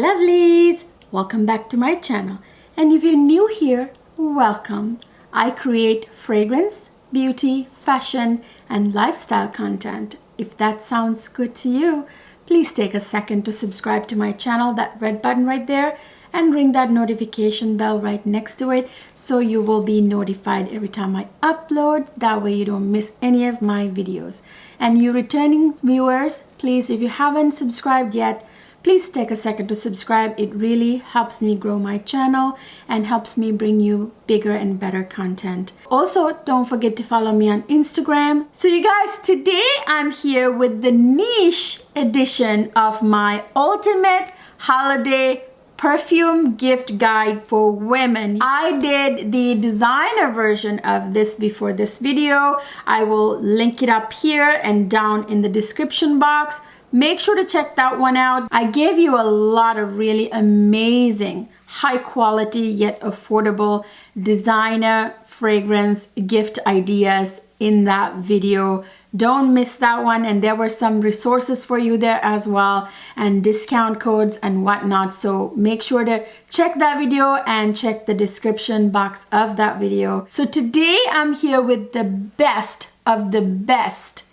lovelies, welcome back to my channel, and if you're new here, welcome. I create fragrance, beauty, fashion and lifestyle content. If that sounds good to you, please take a second to subscribe to my channel, that red button right there, and ring that notification bell right next to it so you will be notified every time I upload. That way you don't miss any of my videos. And you returning viewers, please, if you haven't subscribed yet, please take a second to subscribe. It really helps me grow my channel and helps me bring you bigger and better content. Also, don't forget to follow me on Instagram. So you guys, today I'm here with the niche edition of my ultimate holiday perfume gift guide for women. I did the designer version of this before this video. I will link it up here and down in the description box. Make sure to check that one out. I gave you a lot of really amazing, high quality yet affordable designer fragrance gift ideas in that video. Don't miss that one. And there were some resources for you there as well, and discount codes and whatnot. So make sure to check that video and check the description box of that video. So today I'm here with the best of the best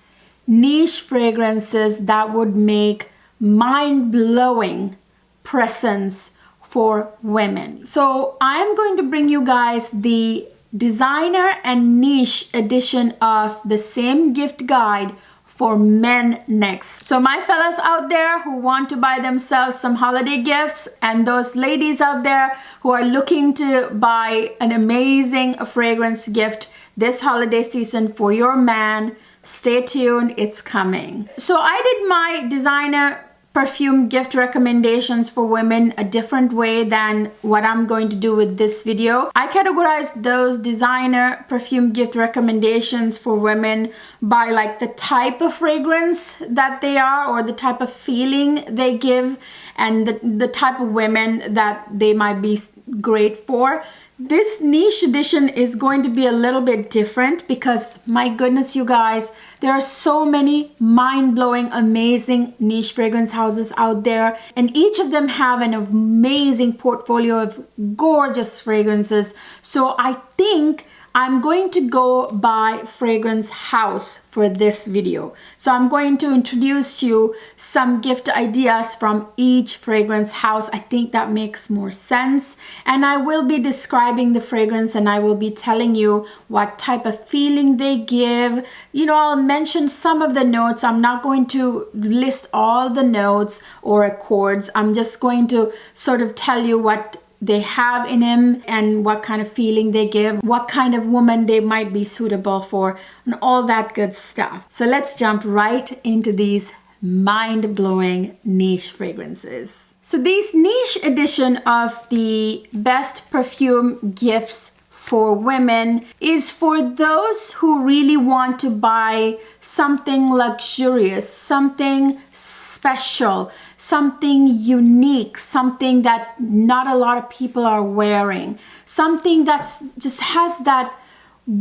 niche fragrances that would make mind-blowing presents for women. So I'm going to bring you guys the designer and niche edition of the same gift guide for men next. So my fellas out there who want to buy themselves some holiday gifts, and those ladies out there who are looking to buy an amazing fragrance gift this holiday season for your man, stay tuned, it's coming. So I did my designer perfume gift recommendations for women a different way than what I'm going to do with this video. I categorized those designer perfume gift recommendations for women by like the type of fragrance that they are, or the type of feeling they give, and the type of women that they might be great for. This niche edition is going to be a little bit different because, my goodness, you guys, there are so many mind-blowing, amazing niche fragrance houses out there, and each of them have an amazing portfolio of gorgeous fragrances. So I think I'm going to go by fragrance house for this video. So I'm going to introduce you some gift ideas from each fragrance house. I think that makes more sense. And I will be describing the fragrance, and I will be telling you what type of feeling they give. You know, I'll mention some of the notes. I'm not going to list all the notes or accords. I'm just going to sort of tell you what they have in him and what kind of feeling they give, what kind of woman they might be suitable for, and all that good stuff. So let's jump right into these mind-blowing niche fragrances. So these niche edition of the best perfume gifts for women is for those who really want to buy something luxurious, something special, something unique, something that not a lot of people are wearing, something that's just has that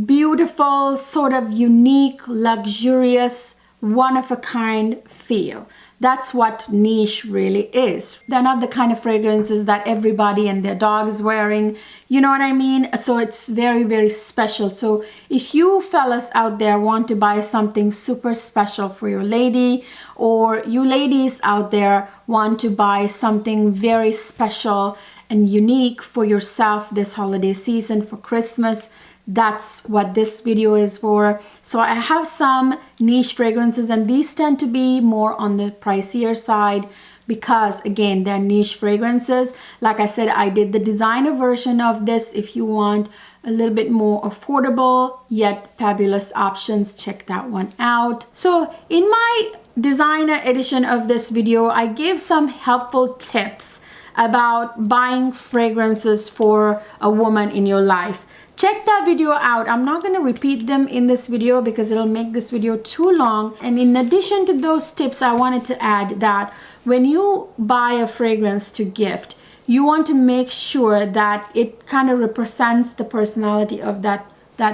beautiful, sort of unique, luxurious, one-of-a-kind feel. That's what niche really is. They're not the kind of fragrances that everybody and their dog is wearing. You know what I mean? So it's very, very special. So if you fellas out there want to buy something super special for your lady, or you ladies out there want to buy something very special and unique for yourself this holiday season, for Christmas, that's what this video is for. So I have some niche fragrances, and these tend to be more on the pricier side because, again, they're niche fragrances. Like I said, I did the designer version of this. If you want a little bit more affordable yet fabulous options, check that one out. So in my designer edition of this video, I gave some helpful tips about buying fragrances for a woman in your life. Check that video out. I'm not going to repeat them in this video because it'll make this video too long. And in addition to those tips, I wanted to add that when you buy a fragrance to gift, you want to make sure that it kind of represents the personality of that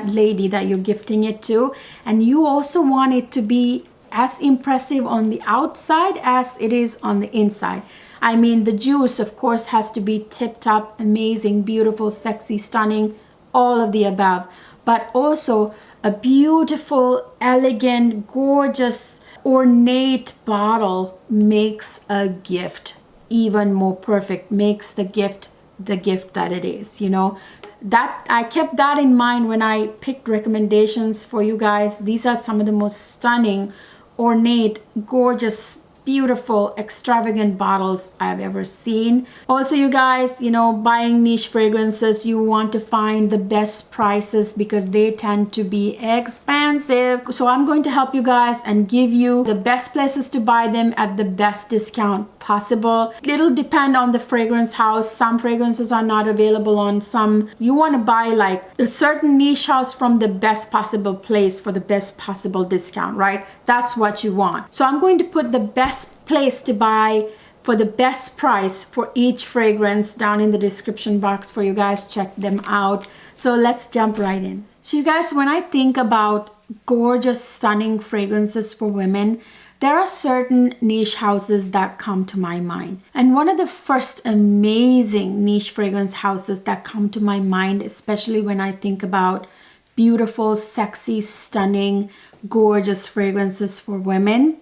lady that you're gifting it to. And you also want it to be as impressive on the outside as it is on the inside. I mean, the juice, of course, has to be tip-top, amazing, beautiful, sexy, stunning, all of the above. But also a beautiful, elegant, gorgeous, ornate bottle makes a gift even more perfect, makes the gift that it is, you know. That I kept that in mind when I picked recommendations for you guys. These are some of the most stunning, ornate, gorgeous, beautiful, extravagant bottles I've ever seen. Also, you guys, you know, buying niche fragrances, you want to find the best prices because they tend to be expensive. So I'm going to help you guys and give you the best places to buy them at the best discount possible. It'll depend on the fragrance house. Some fragrances are not available on some. You want to buy like a certain niche house from the best possible place for the best possible discount, right? That's what you want. So I'm going to put the best place to buy for the best price for each fragrance down in the description box for you guys. Check them out. So let's jump right in. So you guys, when I think about gorgeous, stunning fragrances for women, there are certain niche houses that come to my mind. And one of the first amazing niche fragrance houses that come to my mind, especially when I think about beautiful, sexy, stunning, gorgeous fragrances for women,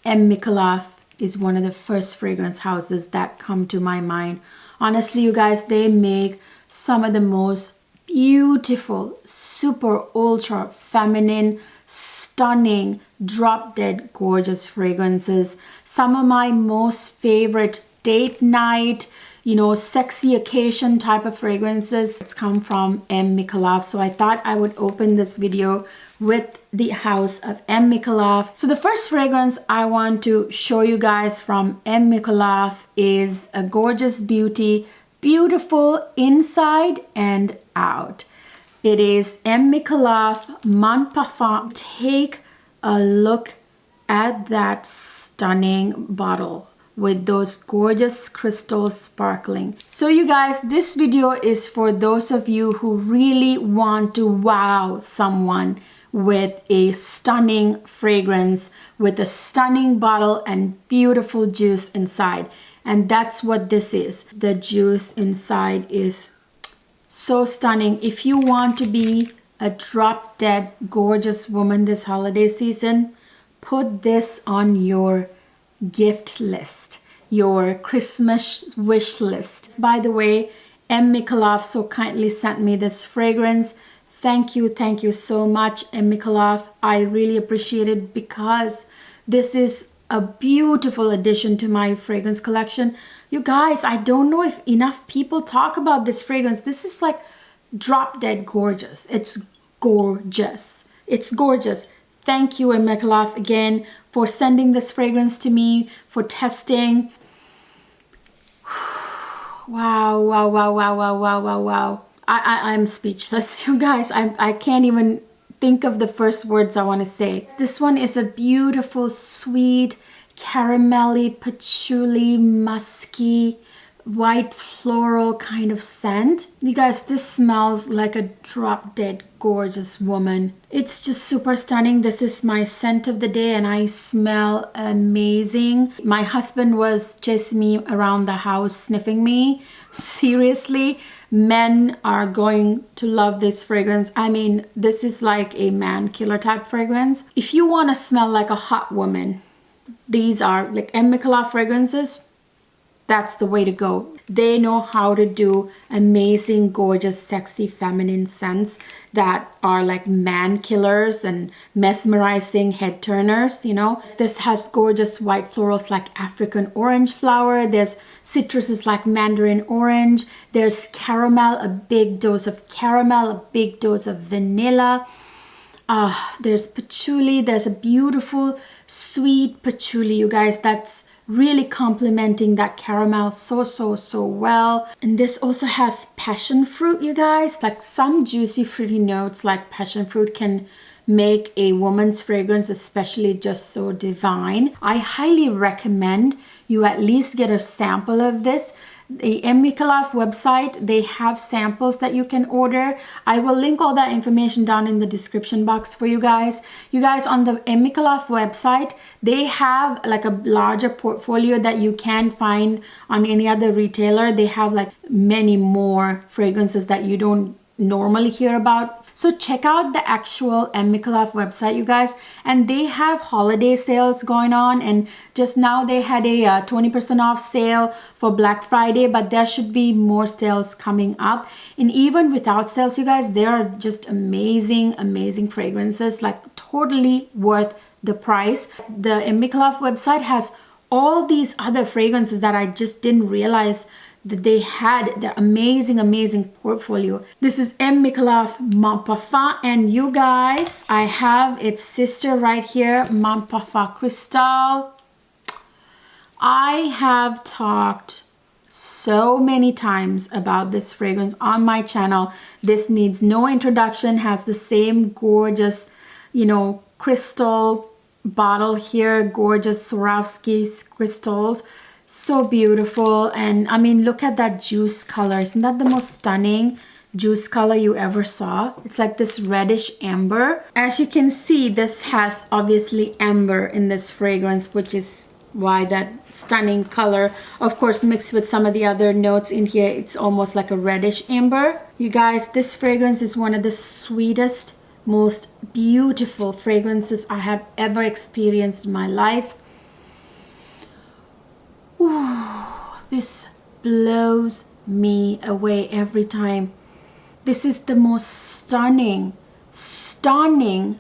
M.Micallef is one of the first fragrance houses that come to my mind. Honestly, you guys, they make some of the most beautiful, super ultra feminine, stunning, drop dead gorgeous fragrances. Some of my most favorite date night, you know, sexy occasion type of fragrances, it's come from M.Micallef. So I thought I would open this video with the house of M.Micallef. So the first fragrance I want to show you guys from M.Micallef is a gorgeous beauty, beautiful inside and out. It is M.Micallef Mon Parfum. Take a look at that stunning bottle with those gorgeous crystals sparkling. So you guys, this video is for those of you who really want to wow someone with a stunning fragrance, with a stunning bottle and beautiful juice inside. And that's what this is. The juice inside is so stunning. If you want to be a drop dead gorgeous woman this holiday season, put this on your gift list, your Christmas wish list. By the way, M.Micallef so kindly sent me this fragrance. Thank you so much, M.Micallef. I really appreciate it because this is a beautiful addition to my fragrance collection. You guys, I don't know if enough people talk about this fragrance. This is like drop dead gorgeous. It's gorgeous. It's gorgeous. Thank you, M.Micallef, again for sending this fragrance to me, for testing. Wow. I'm speechless, you guys. I can't even think of the first words I want to say. This one is a beautiful, sweet, caramelly, patchouli, musky, white floral kind of scent. You guys, this smells like a drop dead gorgeous woman. It's just super stunning. This is my scent of the day and I smell amazing. My husband was chasing me around the house sniffing me. Seriously, men are going to love this fragrance. I mean, this is like a man killer type fragrance. If you want to smell like a hot woman, these are like M.Micallef fragrances. That's the way to go. They know how to do amazing, gorgeous, sexy, feminine scents that are like man killers and mesmerizing head turners, you know. This has gorgeous white florals like African orange flower. There's citruses like mandarin orange. There's caramel, a big dose of caramel, a big dose of vanilla. There's patchouli. There's a beautiful, sweet patchouli, you guys. That's really complementing that caramel so well. And this also has passion fruit, you guys. Like some juicy fruity notes like passion fruit can make a woman's fragrance especially just so divine. I highly recommend you at least get a sample of this. the M.Micallef website, they have samples that you can order. I will link all that information down in the description box for you guys. You guys, on the M.Micallef website, they have like a larger portfolio that you can find on any other retailer. They have like many more fragrances that you don't normally hear about. So check out the actual M.Micallef website, you guys, and they have holiday sales going on, and just now they had a 20% off sale for Black Friday, but there should be more sales coming up. And even without sales, you guys, they are just amazing fragrances, like totally worth the price. The M.Micallef website has all these other fragrances that I just didn't realize that they had. Their amazing portfolio. This is M.Micallef Mon Parfum, and you guys, I have its sister right here, Mon Parfum Cristal. I have talked so many times about this fragrance on my channel. This needs no introduction, has the same gorgeous, you know, crystal bottle here, gorgeous Swarovski crystals. So beautiful. And I mean, look at that juice color. Isn't that the most stunning juice color you ever saw? It's like this reddish amber. As you can see, this has obviously amber in this fragrance, which is why that stunning color, of course, mixed with some of the other notes in here, it's almost like a reddish amber. You guys, this fragrance is one of the sweetest, most beautiful fragrances I have ever experienced in my life. Ooh, this blows me away every time. This is the most stunning feminine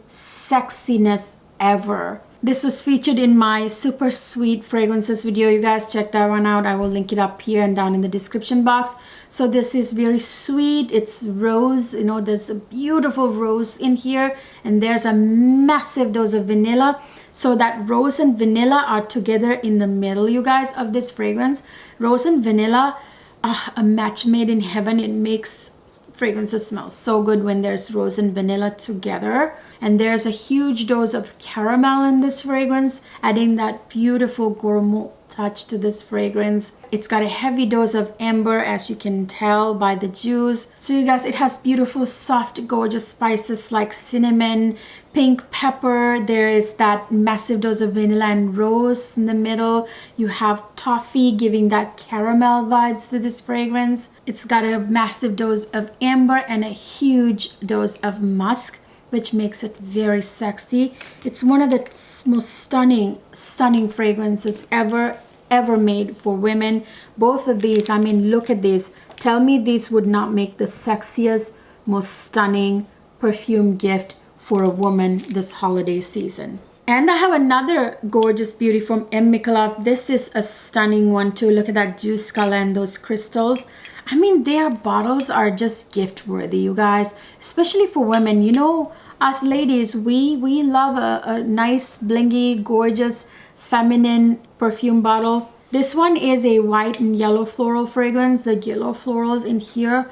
sexiness ever. This was featured in my super sweet fragrances video. You guys check that one out. I will link it up here and down in the description box. So this is very sweet. It's rose, you know, there's a beautiful rose in here, and there's a massive dose of vanilla. So that rose and vanilla are together in the middle, you guys, of this fragrance. Rose and vanilla, a match made in heaven. It makes fragrances smell so good when there's rose and vanilla together. And there's a huge dose of caramel in this fragrance, adding that beautiful gourmand touch to this fragrance. It's got a heavy dose of amber, as you can tell by the juice. So you guys, it has beautiful, soft, gorgeous spices like cinnamon, pink pepper. There is that massive dose of vanilla and rose in the middle. You have toffee, giving that caramel vibes to this fragrance. It's got a massive dose of amber and a huge dose of musk, which makes it very sexy. It's one of the most stunning fragrances ever made for women. Both of these, I mean, look at these. Tell me these would not make the sexiest, most stunning perfume gift for a woman this holiday season. And I have another gorgeous beauty from M.Micallef. This is a stunning one too. Look at that juice color and those crystals. I mean, their bottles are just gift worthy, you guys, especially for women. You know, us ladies, we love a nice, blingy, gorgeous, feminine perfume bottle. This one is a white and yellow floral fragrance. The yellow florals in here,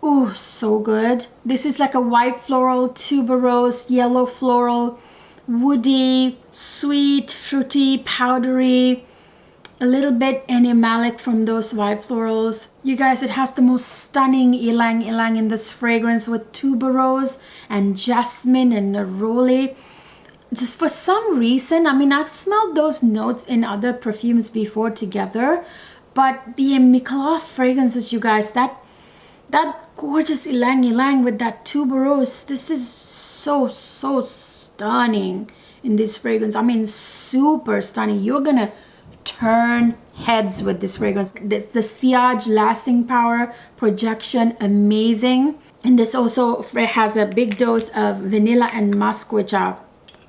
oh, so good. This is like a white floral, tuberose, yellow floral, woody, sweet, fruity, powdery, a little bit animalic from those white florals. You guys, it has the most stunning ylang ylang in this fragrance with tuberose and jasmine and neroli. Just for some reason, I mean, I've smelled those notes in other perfumes before together, but the M.Micallef fragrances, you guys, that gorgeous ylang ylang with that tuberose, this is so stunning in this fragrance. I mean, super stunning. You're gonna turn heads with this fragrance. This, the sillage, lasting power, projection, amazing. And this also has a big dose of vanilla and musk, which are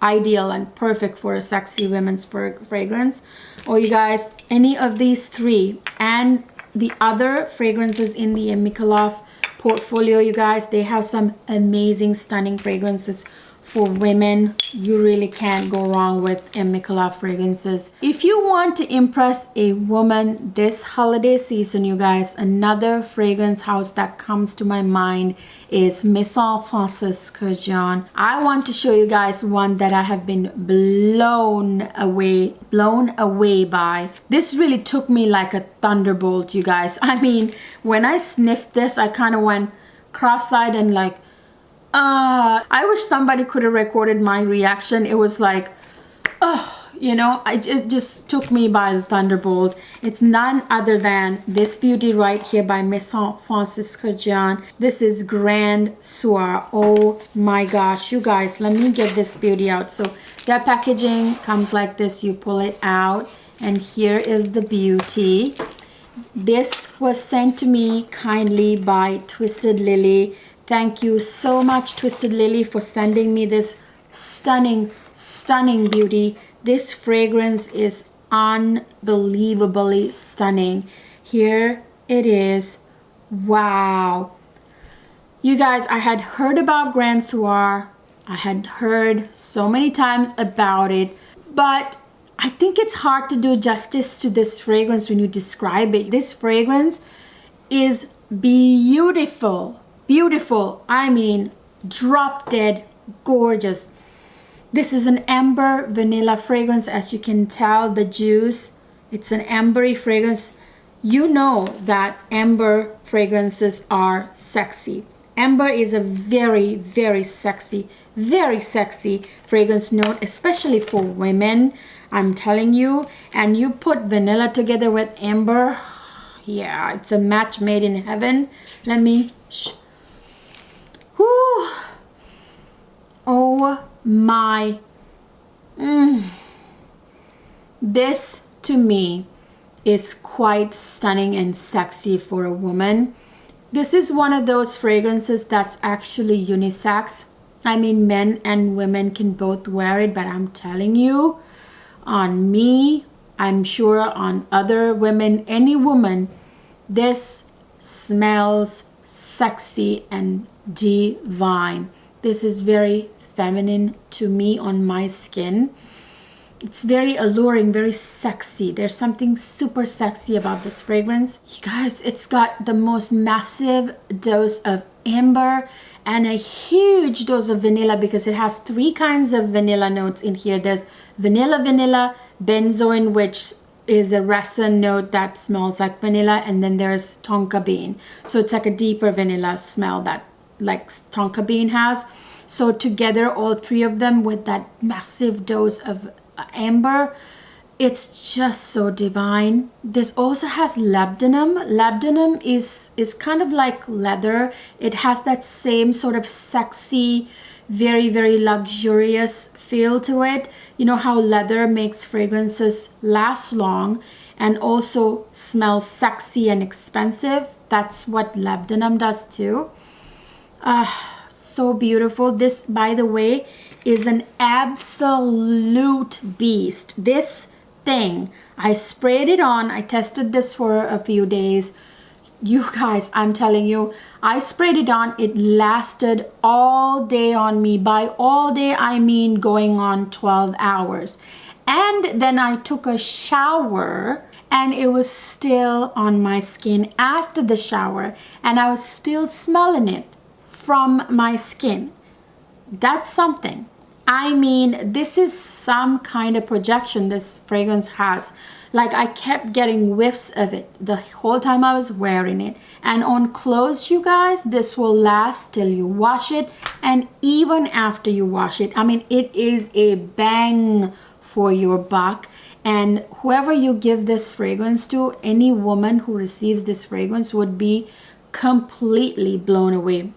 ideal and perfect for a sexy women's fragrance. Or you guys, any of these three and the other fragrances in the M.Micallef portfolio, you guys, they have some amazing, stunning fragrances for women. You really can't go wrong with M.Micallef fragrances. If you want to impress a woman this holiday season, you guys, another fragrance house that comes to my mind is Maison Kirkdjian. I want to show you guys one that I have been blown away by. This really took me like a thunderbolt, you guys. I mean, when I sniffed this, I kind of went cross-eyed and like, I wish somebody could have recorded my reaction. It was like, oh, you know, it just took me by the thunderbolt. It's none other than this beauty right here by Maison Kirkdjian. This is Grand Soir. Oh my gosh, you guys, let me get this beauty out. So that packaging comes like this. You pull it out and here is the beauty. This was sent to me kindly by Twisted Lily. Thank you so much, Twisted Lily, for sending me this stunning beauty. This fragrance is unbelievably stunning. Here it is. Wow. You guys, I had heard about Grand Soir. I had heard so many times about it, but I think it's hard to do justice to this fragrance when you describe it. This fragrance is beautiful. Beautiful. I mean, drop dead gorgeous. This is an amber vanilla fragrance. As you can tell, the juice, it's an ambery fragrance. You know that amber fragrances are sexy. Amber is a very sexy fragrance note, especially for women, I'm telling you. And you put vanilla together with amber, yeah, it's a match made in heaven. Let me whew. Oh my, this to me is quite stunning and sexy for a woman. This is one of those fragrances that's actually unisex. I mean, men and women can both wear it, but I'm telling you, on me, I'm sure on other women, any woman, this smells sexy and divine. This is very feminine to me on my skin. It's very alluring, very sexy. There's something super sexy about this fragrance. You guys, it's got the most massive dose of amber and a huge dose of vanilla, because it has 3 kinds of vanilla notes in here. There's vanilla, benzoin, which is a resin note that smells like vanilla, and then there's tonka bean. So it's like a deeper vanilla smell that like tonka bean has. So together, all 3 of them with that massive dose of amber, it's just so divine. This also has labdanum. Labdanum is kind of like leather. It has that same sort of sexy, very luxurious feel to it. You know how leather makes fragrances last long and also smell sexy and expensive? That's what labdanum does too. So beautiful. This, by the way, is an absolute beast. This thing, I sprayed it on. I tested this for a few days. You guys, I'm telling you, I sprayed it on. It lasted all day on me. By all day, I mean going on 12 hours. And then I took a shower and it was still on my skin after the shower, and I was still smelling it from my skin. That's something. I mean, this is some kind of projection this fragrance has. Like, I kept getting whiffs of it the whole time I was wearing it. And on clothes, you guys, this will last till you wash it, and even after you wash it. I mean, it is a bang for your buck. And whoever you give this fragrance to, any woman who receives this fragrance would be completely blown away,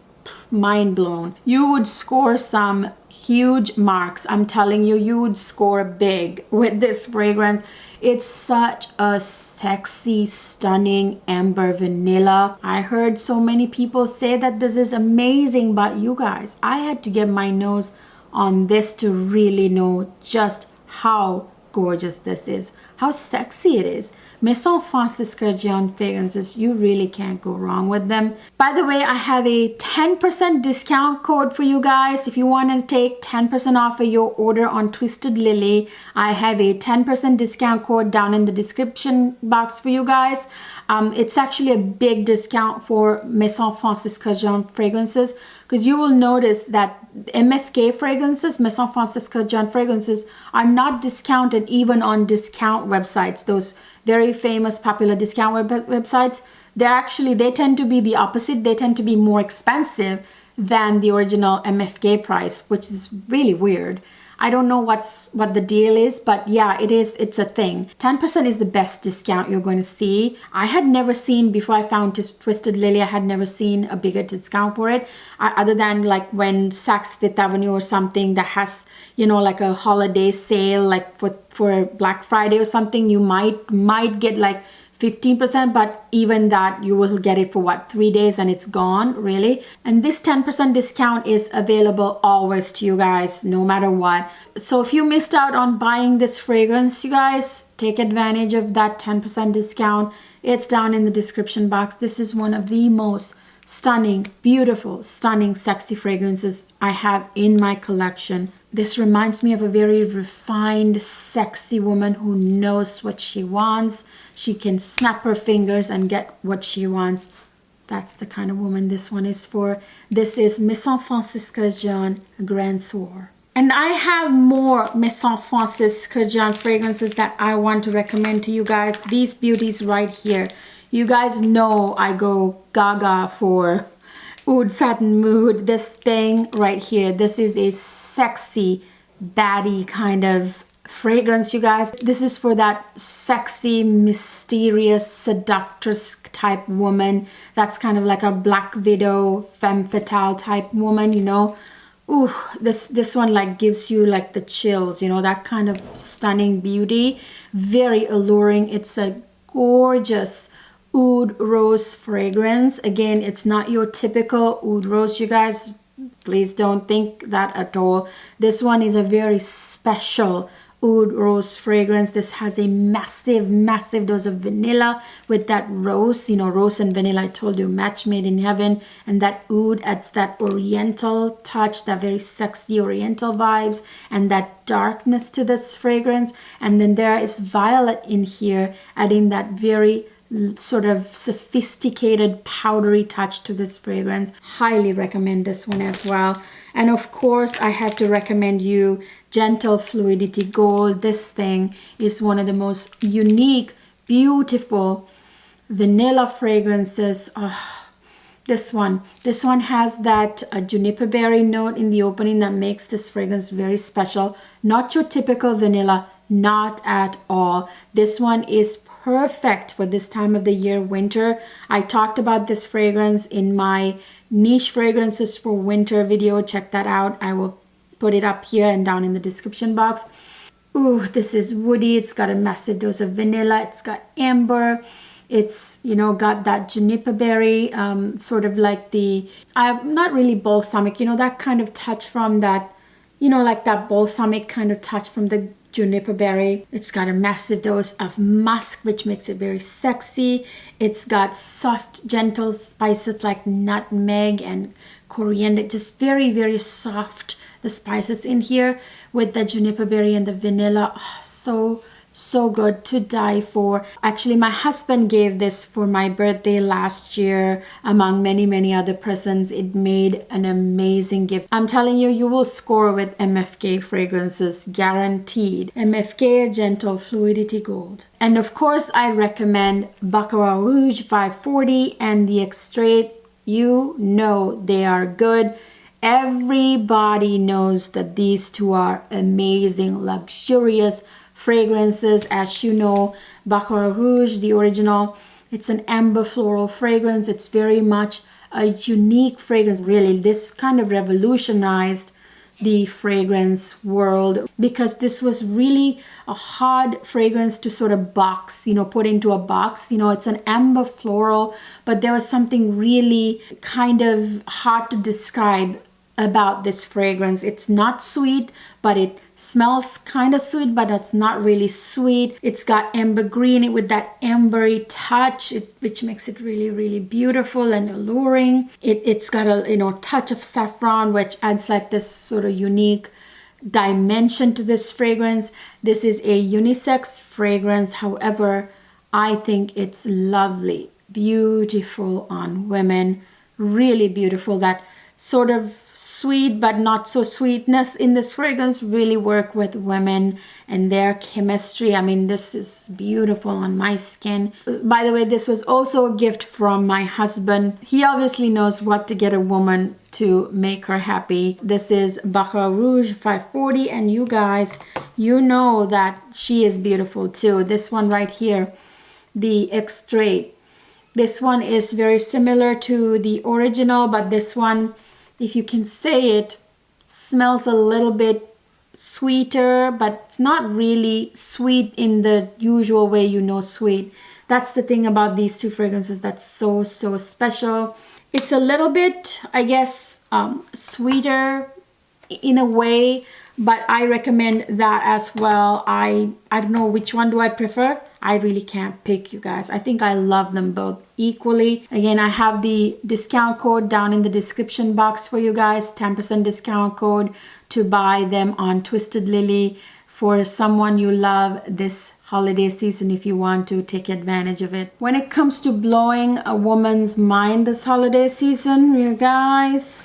mind blown. You would score some huge marks. I'm telling you, you would score big with this fragrance. It's such a sexy, stunning amber vanilla. I heard so many people say that this is amazing, but you guys, I had to get my nose on this to really know just how gorgeous this is, how sexy it is. Maison Francis Kirkdjian fragrances, you really can't go wrong with them. By the way, I have a 10% discount code for you guys. If you want to take 10% off of your order on Twisted Lily, I have a 10% discount code down in the description box for you guys. It's actually a big discount for Maison Francis Kirkdjian fragrances, because you will notice that MFK fragrances, Maison Francis Kirkdjian fragrances, are not discounted even on discount websites. Those very famous popular discount websites, they tend to be the opposite. They tend to be more expensive than the original MFK price, which is really weird. I don't know what the deal is, but yeah, it's a thing. 10% is the best discount you're going to see. I had never seen, before I found Twisted Lily, I had never seen a bigger discount for it, other than like when Saks Fifth Avenue or something that has, you know, like a holiday sale, like for Black Friday or something, you might get like 15%, but even that you will get it for what, 3 days and it's gone, really. And this 10% discount is available always to you guys, no matter what. So if you missed out on buying this fragrance, you guys, take advantage of that 10% discount. It's down in the description box. This is one of the most stunning, beautiful, stunning, sexy fragrances I have in my collection. This reminds me of a very refined, sexy woman who knows what she wants. She can snap her fingers and get what she wants. That's the kind of woman this one is for. This is Maison Francis Kirkdjian Grand Soir. And I have more Maison Francis Kirkdjian fragrances that I want to recommend to you guys. These beauties right here. You guys know I go gaga for Oud Satin Mood. This thing right here, this is a sexy, baddie kind of fragrance, you guys. This is for that sexy, mysterious, seductress type woman. That's kind of like a Black Widow, femme fatale type woman, you know. Ooh, this one like gives you like the chills, you know, that kind of stunning beauty. Very alluring. It's a gorgeous Oud Rose fragrance. Again, it's not your typical Oud Rose, you guys. Please don't think that at all. This one is a very special Oud Rose fragrance. This has a massive dose of vanilla with that rose, you know, rose and vanilla, I told you, match made in heaven. And that oud adds that oriental touch, that very sexy oriental vibes, and that darkness to this fragrance. And then there is violet in here, adding that very sort of sophisticated powdery touch to this fragrance. Highly recommend this one as well. And of course, I have to recommend you Gentle Fluidity Gold. This thing is one of the most unique, beautiful vanilla fragrances. This one has that juniper berry note in the opening that makes this fragrance very special. Not your typical vanilla, not at all. This one is perfect for this time of the year, winter. I talked about this fragrance in my niche fragrances for winter video. Check that out. I will put it up here and down in the description box. Ooh, this is woody. It's got a massive dose of vanilla. It's got amber. It's, you know, got that juniper berry, sort of like not really balsamic, you know, that kind of touch from that, you know, like that balsamic kind of touch from the juniper berry. It's got a massive dose of musk, which makes it very sexy. It's got soft, gentle spices like nutmeg and coriander, just very soft, the spices in here with the juniper berry and the vanilla. Oh, so good, to die for. Actually, my husband gave this for my birthday last year, among many other presents. It made an amazing gift. I'm telling you, you will score with MFK fragrances, guaranteed. MFK Gentle Fluidity Gold. And of course, I recommend Baccarat Rouge 540 and the Extrait. You know they are good. Everybody knows that these two are amazing, luxurious fragrances. As you know, Baccarat Rouge, the original, it's an amber floral fragrance. It's very much a unique fragrance. Really, this kind of revolutionized the fragrance world, because this was really a hard fragrance to sort of box, you know, put into a box. You know, it's an amber floral, but there was something really kind of hard to describe about this fragrance. It's not sweet, but it smells kind of sweet, but it's not really sweet. It's got amber green with that ambery touch, which makes it really, really beautiful and alluring. It's got a, you know, touch of saffron, which adds like this sort of unique dimension to this fragrance. This is a unisex fragrance. However, I think it's lovely, beautiful on women, really beautiful. That sort of sweet but not so sweetness in this fragrance really work with women and their chemistry. I mean, this is beautiful on my skin. By the way, this was also a gift from my husband. He obviously knows what to get a woman to make her happy. This is Baccarat Rouge 540, and you guys, you know that she is beautiful too. This one right here, the Extrait. This one is very similar to the original, but this one, if you can say it, smells a little bit sweeter, but it's not really sweet in the usual way you know sweet. That's the thing about these two fragrances that's so, so special. It's a little bit, I guess, sweeter in a way, but I recommend that as well. I don't know which one do I prefer. I really can't pick, you guys. I think I love them both equally. Again, I have the discount code down in the description box for you guys. 10% discount code to buy them on Twisted Lily for someone you love this holiday season if you want to take advantage of it. When it comes to blowing a woman's mind this holiday season, you guys,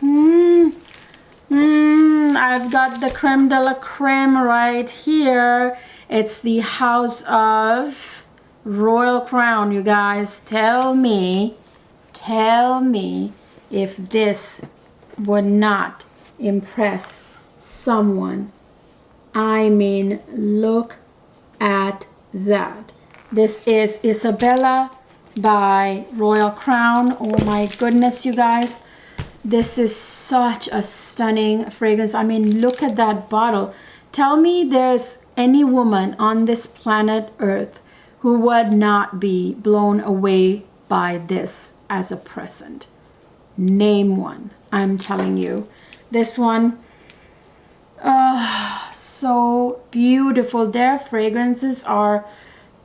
I've got the creme de la creme right here. It's the House of Royal Crown, you guys. Tell me if this would not impress someone. I mean, look at that. This is Isabella by Royal Crown. Oh my goodness, you guys. This is such a stunning fragrance. I mean, look at that bottle. Tell me there's any woman on this planet Earth who would not be blown away by this as a present. Name one. I'm telling you. This one, so beautiful. Their fragrances are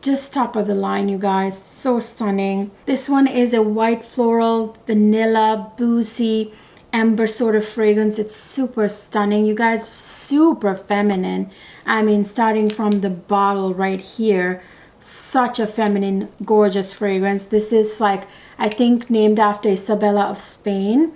just top of the line, you guys. So stunning. This one is a white floral, vanilla, boozy, amber sort of fragrance. It's super stunning, you guys. Super feminine. I mean, starting from the bottle right here, such a feminine, gorgeous fragrance. This is like, I think, named after Isabella of Spain.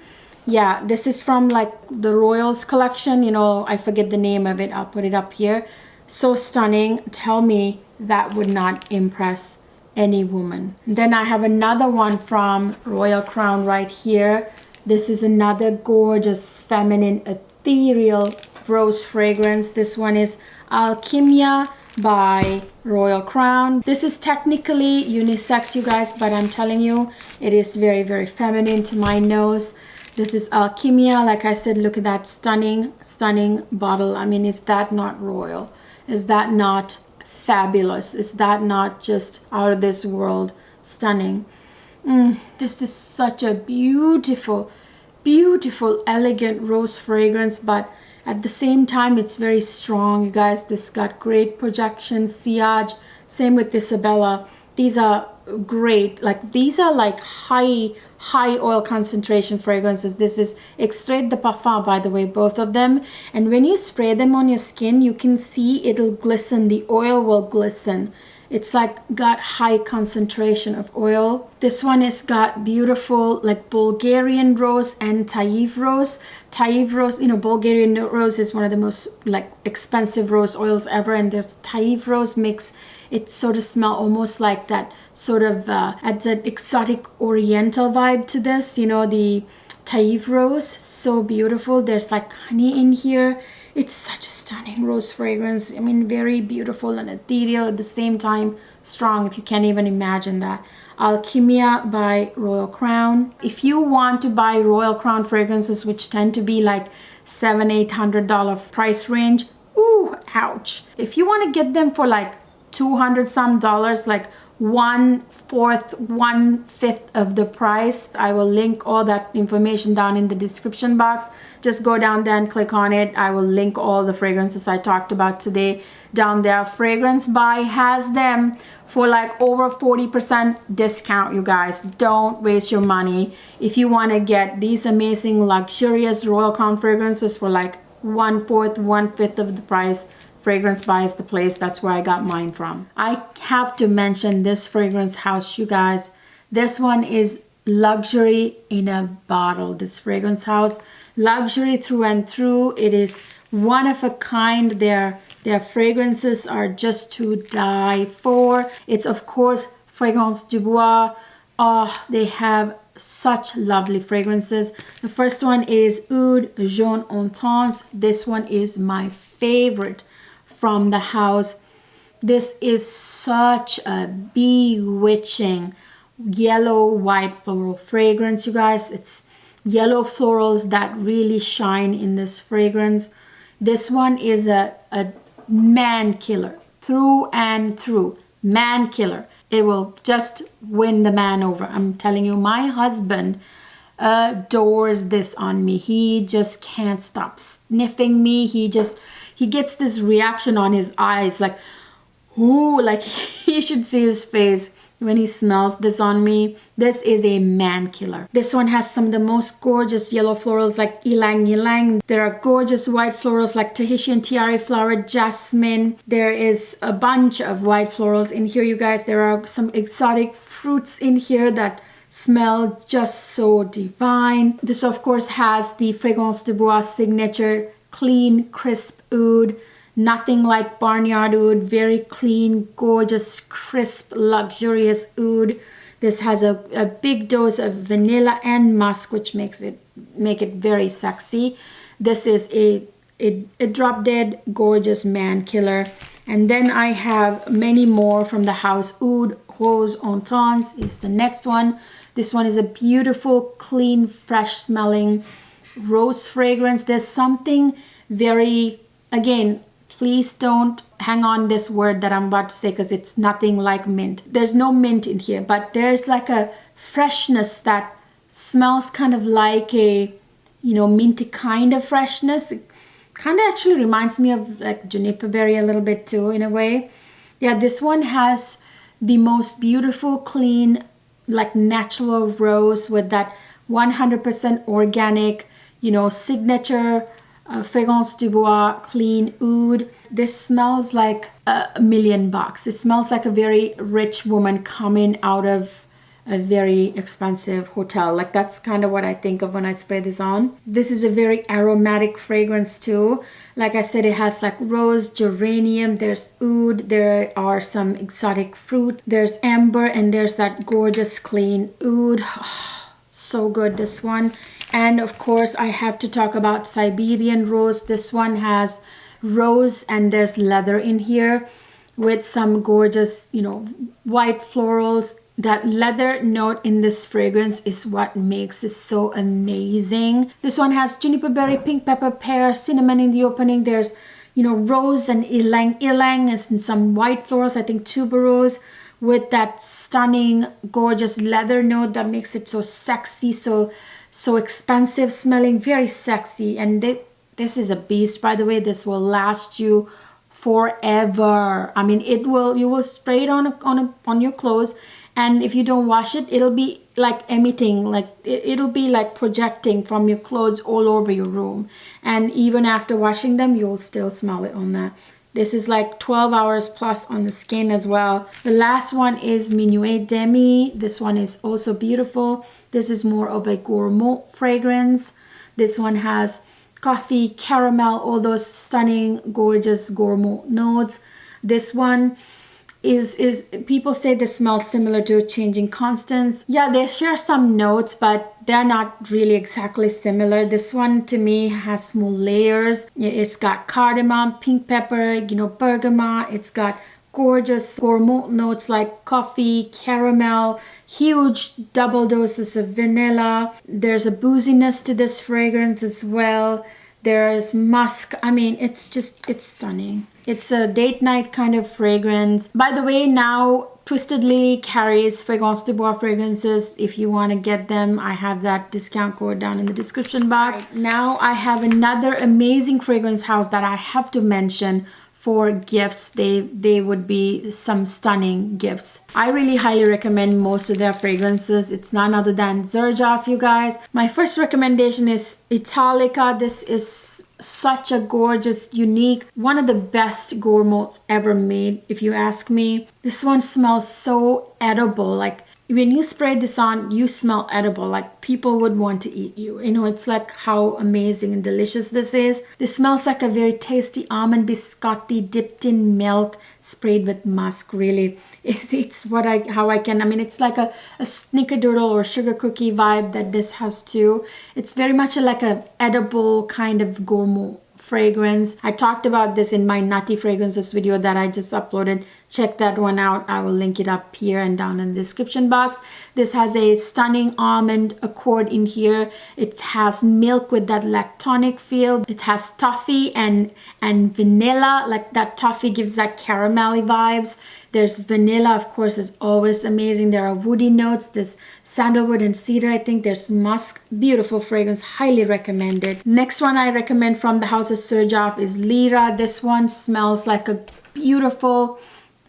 Yeah, this is from like the Royals collection, you know, I forget the name of it. I'll put it up here. So stunning. Tell me that would not impress any woman. Then I have another one from Royal Crown right here. This is another gorgeous, feminine, ethereal rose fragrance. This one is Kimiya by Royal Crown. This is technically unisex, you guys, but I'm telling you, it is very, very feminine to my nose. This is Kimiya. Like I said, look at that stunning, stunning bottle. I mean, is that not royal? Is that not fabulous? Is that not just out of this world stunning? This is such a beautiful, beautiful, elegant rose fragrance, but at the same time, it's very strong, you guys. This got great projection, sillage. Same with Isabella. These are great. Like, these are like high oil concentration fragrances. This is Extrait de Parfum, by the way, both of them. And when you spray them on your skin, you can see it'll glisten. The oil will glisten. It's like got high concentration of oil. This one has got beautiful like Bulgarian rose and Taiv rose. Taiv rose, you know, Bulgarian rose is one of the most like expensive rose oils ever, and there's Taiv rose makes it sort of smell almost like that sort of adds an exotic oriental vibe to this, you know, the Taiv rose. So beautiful. There's like honey in here. It's such a stunning rose fragrance. I mean, very beautiful and ethereal at the same time, strong, if you can't even imagine that. Kimiya by Royal Crown. If you want to buy Royal Crown fragrances, which tend to be like $700-800 price range, ooh, ouch. If you want to get them for like $200 some, like 1/4, 1/5 of the price. I will link all that information down in the description box. Just go down there and click on it. I will link all the fragrances I talked about today down there. Fragrance Buy has them for like over 40% discount, you guys. Don't waste your money. If you want to get these amazing luxurious Royal Crown fragrances for like 1/4, 1/5 of the price, Fragrance Buy is the place. That's where I got mine from. I have to mention this fragrance house, you guys. This one is luxury in a bottle. This fragrance house, luxury through and through. It is one of a kind. Their fragrances are just to die for. It's of course Fragrance du Bois. Oh, they have such lovely fragrances. The first one is Oud Jaune Intense. This one is my favorite from the house. This is such a bewitching yellow white floral fragrance, you guys. It's yellow florals that really shine in this fragrance. This one is a man killer through and through. Man killer. It will just win the man over. I'm telling you, my husband adores this on me. He just can't stop sniffing me. He gets this reaction on his eyes, like, ooh, like you should see his face when he smells this on me. This is a man killer. This one has some of the most gorgeous yellow florals like ylang ylang. There are gorgeous white florals like Tahitian tiare flower, jasmine. There is a bunch of white florals in here, you guys. There are some exotic fruits in here that smell just so divine. This of course has the Fragrance du Bois signature clean, crisp oud. Nothing like barnyard oud. Very clean, gorgeous, crisp, luxurious oud. This has a big dose of vanilla and musk, which make it very sexy. This is a drop dead gorgeous man killer. And then I have many more from the house. Oud Rose Intense is the next one. This one is a beautiful, clean, fresh smelling rose fragrance. There's something very, again, please don't hang on this word that I'm about to say because it's nothing like mint. There's no mint in here, but there's like a freshness that smells kind of like a, you know, minty kind of freshness. It kind of actually reminds me of like juniper berry a little bit too, in a way. Yeah, this one has the most beautiful, clean, like natural rose with that 100% organic, you know, signature Fragrance du Bois clean oud. This smells like $1,000,000. It smells like a very rich woman coming out of a very expensive hotel. Like that's kind of what I think of when I spray this on. This is a very aromatic fragrance too. Like I said, it has like rose, geranium, there's oud, there are some exotic fruit, there's amber, and there's that gorgeous clean oud. Oh, so good, this one. And of course, I have to talk about Siberian Rose. This one has rose and there's leather in here with some gorgeous, you know, white florals. That leather note in this fragrance is what makes this so amazing. This one has juniper berry, pink pepper, pear, cinnamon in the opening. There's, you know, rose and ylang ylang and some white florals, I think tuberose, with that stunning, gorgeous leather note that makes it so sexy, so expensive smelling, very sexy. And this is a beast, by the way. This will last you forever. I mean, you will spray it on your clothes, and if you don't wash it, it'll be like emitting, like it'll be like projecting from your clothes all over your room. And even after washing them, you'll still smell it on that. This is like 12 hours plus on the skin as well. The last one is Minuet Demi. This one is also beautiful. This is more of a gourmet fragrance. This one has coffee, caramel, all those stunning, gorgeous gourmet notes. This one is people say this smells similar to Changing Constance. Yeah, they share some notes, but they're not really exactly similar. This one to me has more layers. It's got cardamom, pink pepper, you know, bergamot. It's got gorgeous gourmet notes like coffee, caramel, huge double doses of vanilla. There's a booziness to this fragrance as well. There's musk. I mean, it's stunning. It's a date night kind of fragrance. By the way, now Twisted Lily carries Fragrance de Bois fragrances. If you want to get them, I have that discount code down in the description box. Right. Now I have another amazing fragrance house that I have to mention for gifts. They would be some stunning gifts. I really highly recommend most of their fragrances. It's none other than Xerjoff, you guys. My first recommendation is Italica. This is such a gorgeous, unique, one of the best gourmets ever made, if you ask me. This one smells so edible. Like when you spray this on, you smell edible, like people would want to eat you. You know, it's like how amazing and delicious this is. This smells like a very tasty almond biscotti dipped in milk, sprayed with musk. Really, it's what I mean, it's like a snickerdoodle or sugar cookie vibe that this has too. It's very much like a edible kind of gourmet fragrance. I talked about this in my nutty fragrances video that I just uploaded. Check that one out. I will link it up here and down in the description box. This has a stunning almond accord in here. It has milk with that lactonic feel. It has toffee and vanilla. Like that toffee gives that caramelly vibes. There's vanilla, of course, is always amazing. There are woody notes. There's sandalwood and cedar, I think. There's musk. Beautiful fragrance. Highly recommended. Next one I recommend from the house of Xerjoff is Lira. This one smells like a beautiful,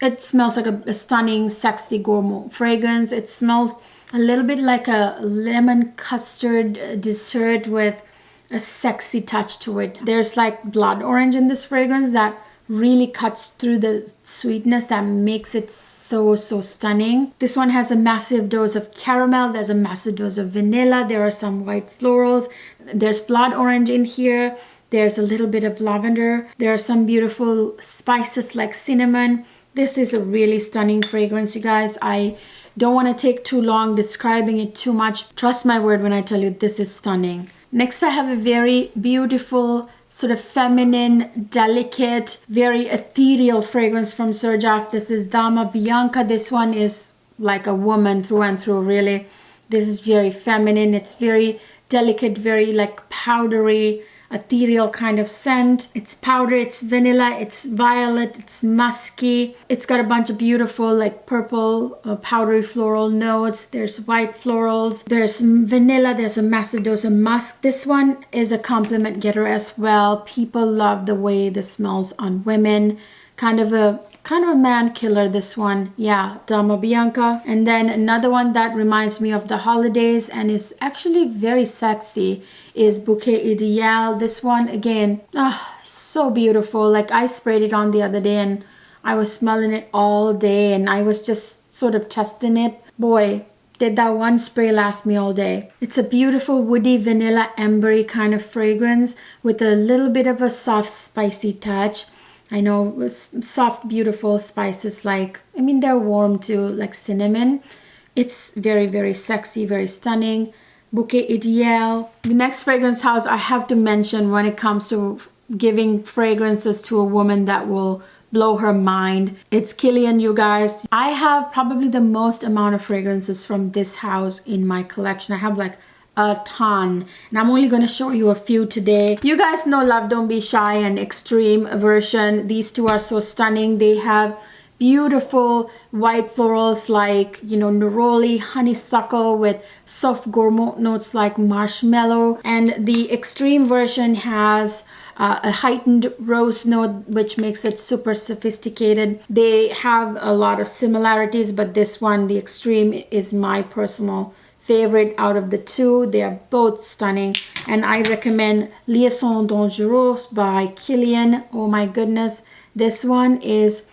it smells like a stunning, sexy gourmet fragrance. It smells a little bit like a lemon custard dessert with a sexy touch to it. There's like blood orange in this fragrance that really cuts through the sweetness that makes it so stunning. This one has a massive dose of caramel. There's a massive dose of vanilla. There are some white florals. There's blood orange in here. There's a little bit of lavender. There are some beautiful spices like cinnamon. This is a really stunning fragrance, you guys. I don't want to take too long describing it too much. Trust my word when I tell you this is stunning. Next, I have a very beautiful, sort of feminine, delicate, very ethereal fragrance from Xerjoff. This is Dama Bianca. This one is like a woman through and through, really. This is very feminine. It's very delicate, very like powdery, ethereal kind of scent. It's powder, it's vanilla, it's violet, it's musky. It's got a bunch of beautiful like purple powdery floral notes. There's white florals, there's vanilla, there's a massive dose of musk. This one is a compliment getter as well. People love the way this smells on women. Kind of a man killer, this one. Yeah, Dama Bianca. And then another one that reminds me of the holidays and is actually very sexy is Bouquet Ideale. This one again, so beautiful. Like I sprayed it on the other day and I was smelling it all day and I was just sort of testing it. Boy, did that one spray last me all day. It's a beautiful woody vanilla embery kind of fragrance with a little bit of a soft spicy touch. I know it's soft, beautiful spices like, I mean, they're warm too, like cinnamon. It's very sexy, very stunning. Bouquet Ideale. The next fragrance house I have to mention when it comes to giving fragrances to a woman that will blow her mind, it's Kilian, you guys. I have probably the most amount of fragrances from this house in my collection. I have like a ton, and I'm only going to show you a few today. You guys know Love Don't Be Shy and Extreme version. These two are so stunning. They have beautiful white florals like, you know, neroli, honeysuckle with soft gourmet notes like marshmallow, and the Extreme version has a heightened rose note which makes it super sophisticated. They have a lot of similarities, but this one, the Extreme, is my personal favorite out of the two. They are both stunning, and I recommend Liaisons Dangereuses by Kilian. Oh my goodness, this one is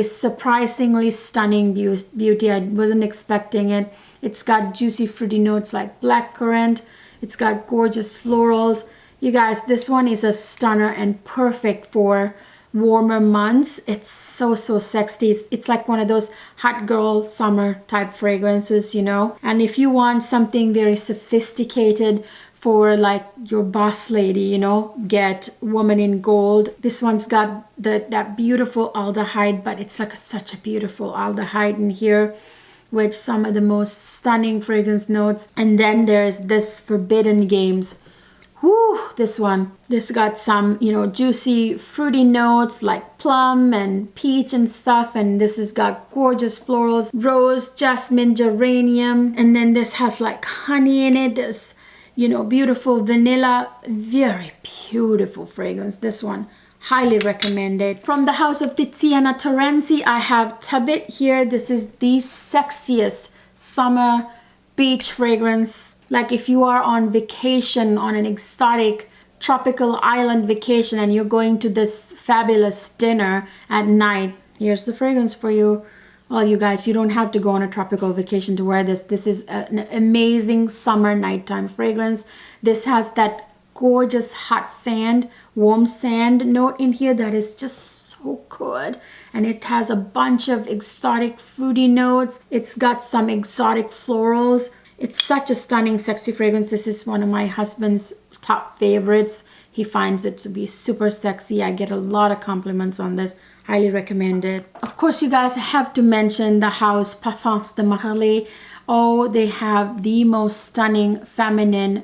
surprisingly stunning beauty. I wasn't expecting it. It's got juicy fruity notes like blackcurrant. It's got gorgeous florals. You guys, this one is a stunner and perfect for warmer months. It's so sexy. It's like one of those hot girl summer type fragrances, you know. And if you want something very sophisticated for like your boss lady, you know, get Woman in Gold. This one's got that beautiful aldehyde, but it's like such a beautiful aldehyde in here with some of the most stunning fragrance notes. And then there's this Forbidden Games. Whew, this one. This got some, you know, juicy, fruity notes like plum and peach and stuff. And this has got gorgeous florals, rose, jasmine, geranium. And then this has like honey in it. This, you know, beautiful vanilla. Very beautiful fragrance. This one, highly recommended. From the house of Tiziana Terenzi, I have Tabit here. This is the sexiest summer beach fragrance. Like if you are on vacation, on an exotic tropical island vacation, and you're going to this fabulous dinner at night, here's the fragrance for you. Well, you guys, you don't have to go on a tropical vacation to wear this. This is an amazing summer nighttime fragrance. This has that gorgeous hot sand, warm sand note in here that is just so good. And it has a bunch of exotic fruity notes. It's got some exotic florals. It's such a stunning, sexy fragrance. This is one of my husband's top favorites. He finds it to be super sexy. I get a lot of compliments on this. Highly recommend it. Of course, you guys, I have to mention the house Parfums De Marly. Oh, they have the most stunning feminine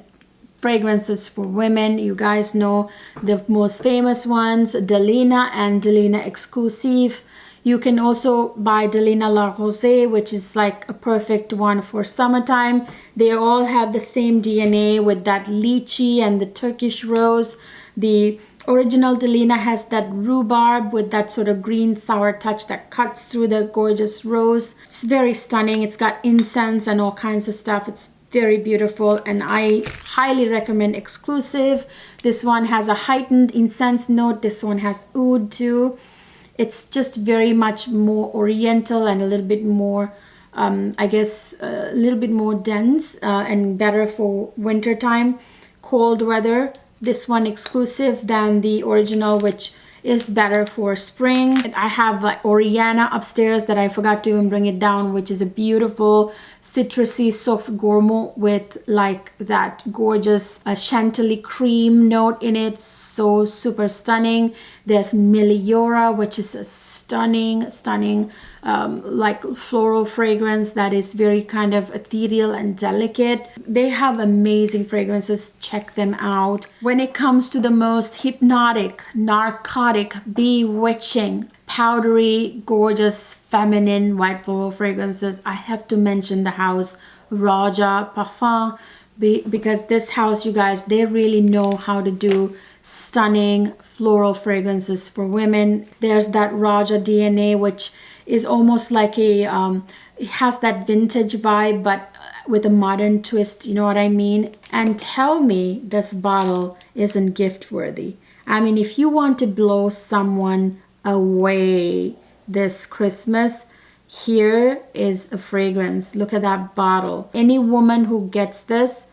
fragrances for women. You guys know the most famous ones, Delina and Deenila Exclusif. You can also buy Deenila Rose, which is like a perfect one for summertime. They all have the same DNA with that lychee and the Turkish rose. The original Delina has that rhubarb with that sort of green sour touch that cuts through the gorgeous rose. It's very stunning. It's got incense and all kinds of stuff. It's very beautiful, and I highly recommend Exclusive. This one has a heightened incense note. This one has oud too. It's just very much more oriental and a little bit more, I guess, a little bit more dense and better for winter time, cold weather. This one exclusive than the original, which is better for spring. I have Oriana upstairs that I forgot to even bring it down, which is a beautiful citrusy soft gourmand with like that gorgeous chantilly cream note in it. So super stunning. There's Meliora, which is a stunning like floral fragrance that is very kind of ethereal and delicate. They have amazing fragrances. Check them out. When it comes to the most hypnotic, narcotic, bewitching, powdery, gorgeous, feminine white floral fragrances, I have to mention the house Roja Parfums, because this house, you guys, they really know how to do stunning floral fragrances for women. There's that Roja DNA, which is almost like a it has that vintage vibe, but with a modern twist, you know what I mean? And tell me this bottle isn't gift worthy. I mean, if you want to blow someone away this Christmas, here is a fragrance. Look at that bottle. Any woman who gets this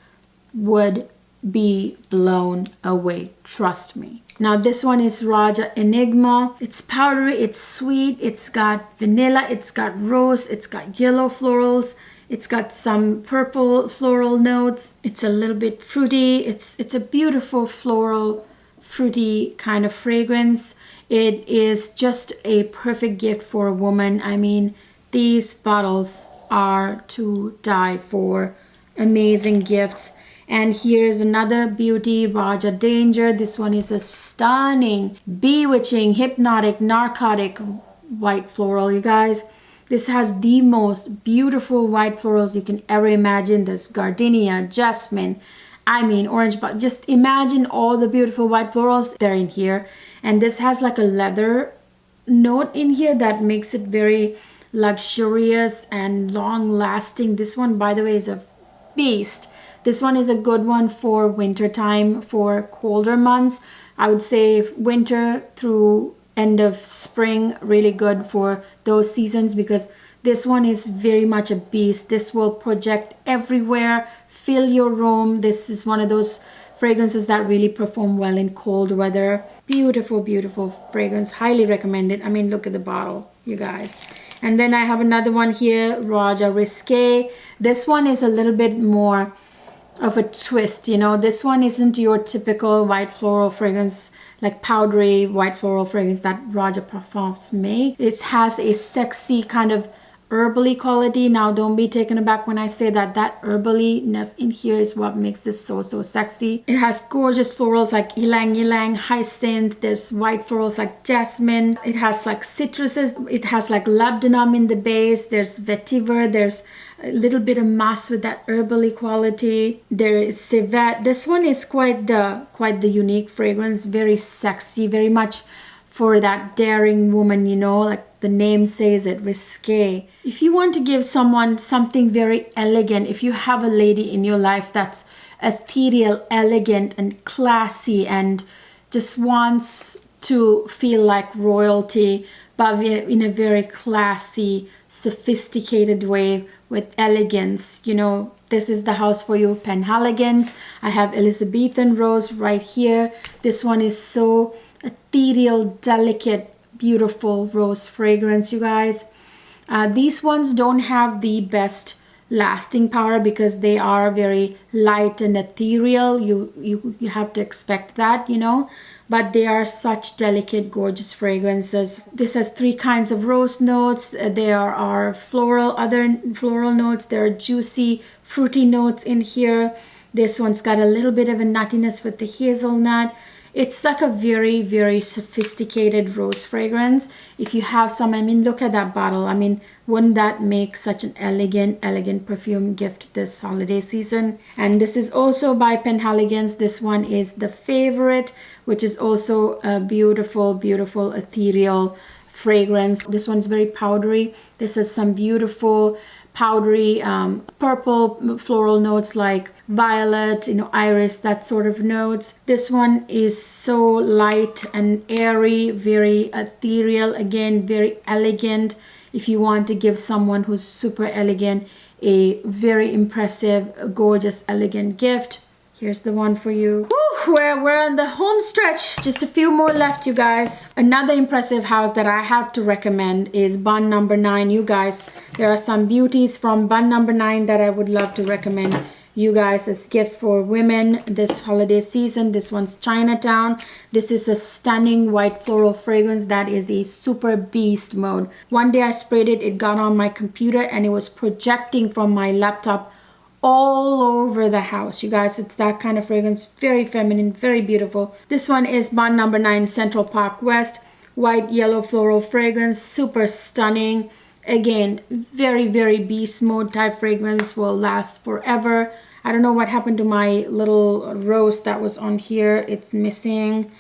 would be blown away, trust me. Now this one is Roja Enigma. It's powdery, it's sweet, it's got vanilla, it's got rose, it's got yellow florals, it's got some purple floral notes. It's a little bit fruity. It's a beautiful floral, fruity kind of fragrance. It is just a perfect gift for a woman. I mean, these bottles are to die for. Amazing gifts. And here's another beauty, Roja Danger. This one is a stunning, bewitching, hypnotic, narcotic white floral, you guys. This has the most beautiful white florals you can ever imagine. There's gardenia, jasmine, I mean orange, but just imagine all the beautiful white florals they're in here. And this has like a leather note in here that makes it very luxurious and long lasting. This one, by the way, is a beast. This one is a good one for winter time, for colder months. I would say winter through end of spring, really good for those seasons, because this one is very much a beast. This will project everywhere, fill your room. This is one of those fragrances that really perform well in cold weather. Beautiful, beautiful fragrance. Highly recommended. I mean, look at the bottle, you guys. And then I have another one here, Roja Risque. This one is a little bit more of a twist, you know. This one isn't your typical white floral fragrance, like powdery white floral fragrance that Roja Parfums make. It has a sexy kind of herbally quality. Now don't be taken aback when I say that herbaliness in here is what makes this so sexy. It has gorgeous florals like ylang ylang, hyacinth. There's white florals like jasmine. It has like citruses. It has like labdanum in the base. There's vetiver. There's a little bit of mass with that herbally quality. There is civet. This one is quite the unique fragrance, very sexy, very much for that daring woman, you know, like the name says it, risque. If you want to give someone something very elegant, if you have a lady in your life that's ethereal, elegant and classy and just wants to feel like royalty, but in a very classy, sophisticated way with elegance, you know, this is the house for you. Penhaligon's. I have Elizabethan Rose right here. This one is so ethereal, delicate, beautiful rose fragrance, you guys. These ones don't have the best lasting power because they are very light and ethereal. You have to expect that, you know, but they are such delicate, gorgeous fragrances. This has 3 kinds of rose notes. There are other floral notes. There are juicy, fruity notes in here. This one's got a little bit of a nuttiness with the hazelnut. It's like a very, very sophisticated rose fragrance. If you have some, I mean, look at that bottle. I mean, wouldn't that make such an elegant perfume gift this holiday season? And this is also by Penhaligon's. This one is the favorite, which is also a beautiful, beautiful ethereal fragrance. This one's very powdery. This has some beautiful powdery purple floral notes like violet, you know, iris, that sort of notes. This one is so light and airy, very ethereal, again very elegant. If you want to give someone who's super elegant a very impressive, gorgeous, elegant gift, here's the one for you. Woo, we're on the home stretch. Just a few more left, you guys. Another impressive house that I have to recommend is Bun Number 9. You guys, there are some beauties from Bun Number 9 that I would love to recommend you guys as gift for women this holiday season. This one's Chinatown. This is a stunning white floral fragrance that is a super beast mode. One day I sprayed it, it got on my computer and it was projecting from my laptop all over the house. You guys, it's that kind of fragrance, very feminine, very beautiful. This one is Bun Number 9 Central Park West, white yellow floral fragrance, super stunning. Again, very, very beast mode type fragrance, will last forever. I don't know what happened to my little rose that was on here. It's missing.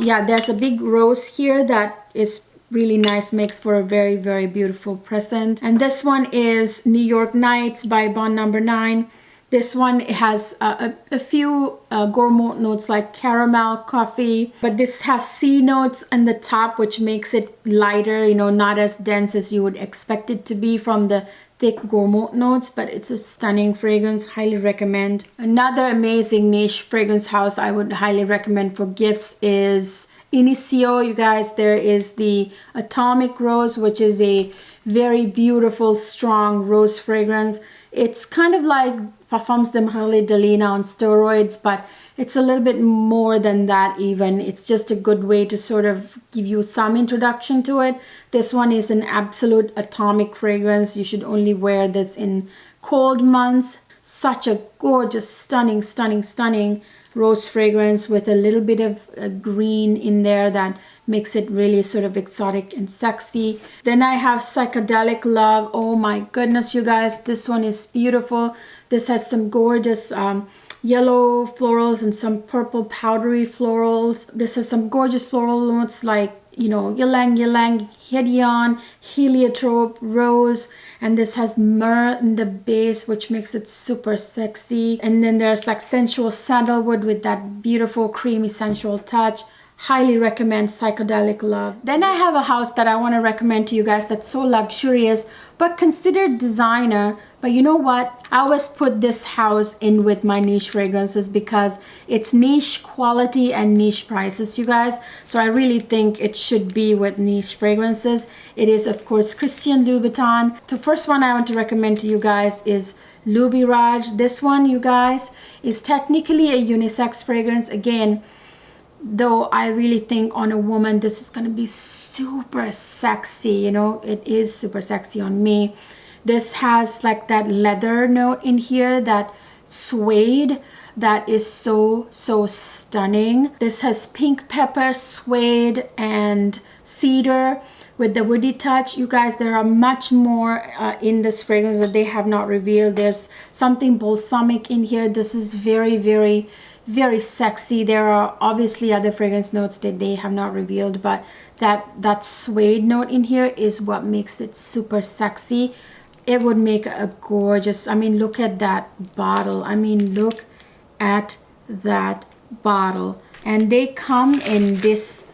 Yeah, there's a big rose here that is really nice, makes for a very, very beautiful present. And this one is New York Nights by Bun Number 9. This one has a few gourmand notes like caramel, coffee, but this has C notes on the top, which makes it lighter, you know, not as dense as you would expect it to be from the thick gourmand notes, but it's a stunning fragrance. Highly recommend. Another amazing niche fragrance house I would highly recommend for gifts is Initio. You guys, there is the Atomic Rose, which is a very beautiful, strong rose fragrance. It's kind of like Parfums De Marly Delina on steroids, but it's a little bit more than that even. It's just a good way to sort of give you some introduction to it. This one is an absolute atomic fragrance. You should only wear this in cold months. Such a gorgeous, stunning, stunning, stunning rose fragrance with a little bit of green in there that makes it really sort of exotic and sexy. Then I have Psychedelic Love. Oh my goodness, you guys, this one is beautiful. This has some gorgeous yellow florals and some purple powdery florals. This has some gorgeous floral notes like, you know, ylang ylang, Kirkdjian, heliotrope, rose, and this has myrrh in the base, which makes it super sexy. And then there's like sensual sandalwood with that beautiful creamy sensual touch. Highly recommend Psychedelic Love. Then I have a house that I want to recommend to you guys that's so luxurious but considered designer. But you know what? I always put this house in with my niche fragrances because it's niche quality and niche prices, you guys. So I really think it should be with niche fragrances. It is, of course, Christian Louboutin. The first one I want to recommend to you guys is Loubirage. This one, you guys, is technically a unisex fragrance. Again, though I really think on a woman this is going to be super sexy. You know, it is super sexy on me. This has like that leather note in here, that suede, that is so stunning. This has pink pepper, suede, and cedar with the woody touch. You guys, there are much more in this fragrance that they have not revealed. There's something balsamic in here. This is very sexy. There are obviously other fragrance notes that they have not revealed, but that suede note in here is what makes it super sexy. It would make a gorgeous, I mean, look at that bottle. I mean, look at that bottle. And they come in this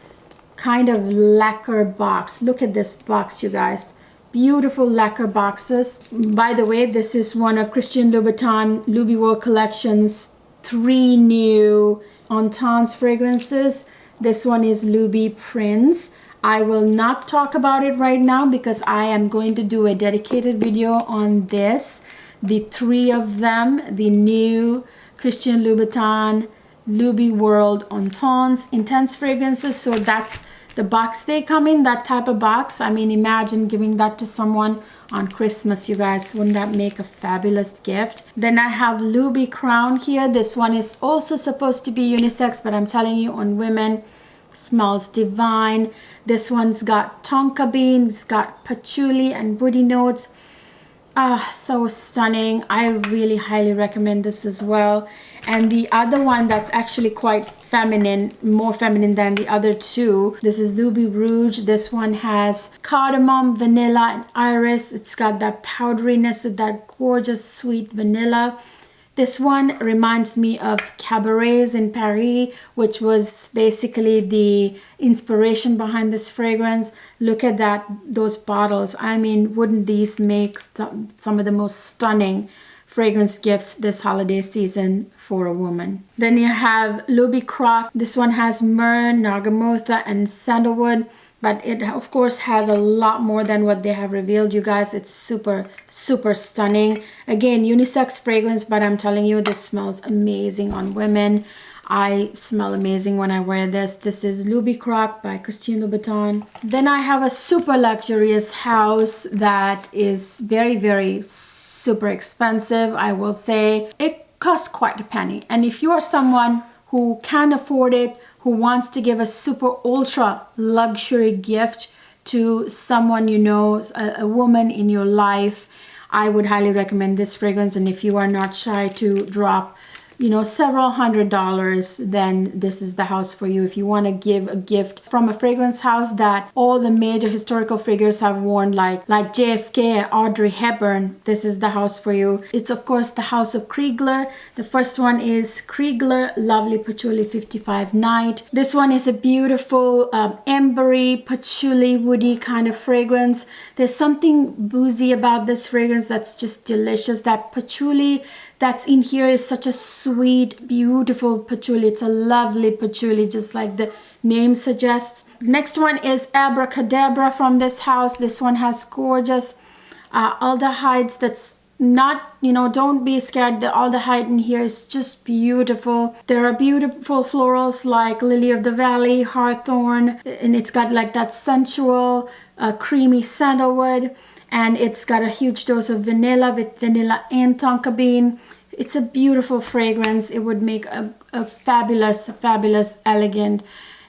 kind of lacquer box. Look at this box, you guys. Beautiful lacquer boxes. By the way, this is one of Christian Louboutin Louis World Collection's 3 new Intense fragrances. This one is Louis Prince. I will not talk about it right now because I am going to do a dedicated video on this. The 3 of them, the new Christian Louboutin Louis World Intense fragrances. So that's the box they come in, that type of box. I mean, imagine giving that to someone on Christmas, you guys. Wouldn't that make a fabulous gift? Then I have Louis Crown here. This one is also supposed to be unisex, but I'm telling you, on women, smells divine. This one's got tonka bean, it's got patchouli and woody notes. So stunning. I really highly recommend this as well. And the other one that's actually quite feminine, more feminine than the other 2, this is Louis Rouge. This one has cardamom, vanilla, and iris. It's got that powderiness with that gorgeous sweet vanilla. This one reminds me of Cabarets in Paris, which was basically the inspiration behind this fragrance. Look at that, those bottles. I mean, wouldn't these make some of the most stunning fragrance gifts this holiday season for a woman? Then you have Louis Croc. This one has myrrh, nargamotha, and sandalwood. But it, of course, has a lot more than what they have revealed, you guys. It's super stunning. Again, unisex fragrance, but I'm telling you, this smells amazing on women. I smell amazing when I wear this. This is Louis Croc by Christian Louboutin. Then I have a super luxurious house that is very super expensive, I will say. It costs quite a penny. And if you are someone who can afford it, who wants to give a super ultra luxury gift to someone you know, a woman in your life, I would highly recommend this fragrance. And if you are not shy to drop, you know, several $100s, then this is the house for you. If you want to give a gift from a fragrance house that all the major historical figures have worn, like JFK, Audrey Hepburn, this is the house for you. It's of course the house of Kriegler. The first one is Kriegler Lovely Patchouli 55 Night. This one is a beautiful ambery, patchouli, woody kind of fragrance. There's something boozy about this fragrance that's just delicious. That patchouli that's in here is such a sweet, beautiful patchouli. It's a lovely patchouli, just like the name suggests. Next one is Abracadabra from this house. This one has gorgeous aldehydes. That's not, you know, don't be scared. The aldehyde in here is just beautiful. There are beautiful florals like Lily of the Valley, Hawthorn, and it's got like that sensual, creamy sandalwood. And it's got a huge dose of vanilla with vanilla and tonka bean. It's a beautiful fragrance. It would make a fabulous, elegant,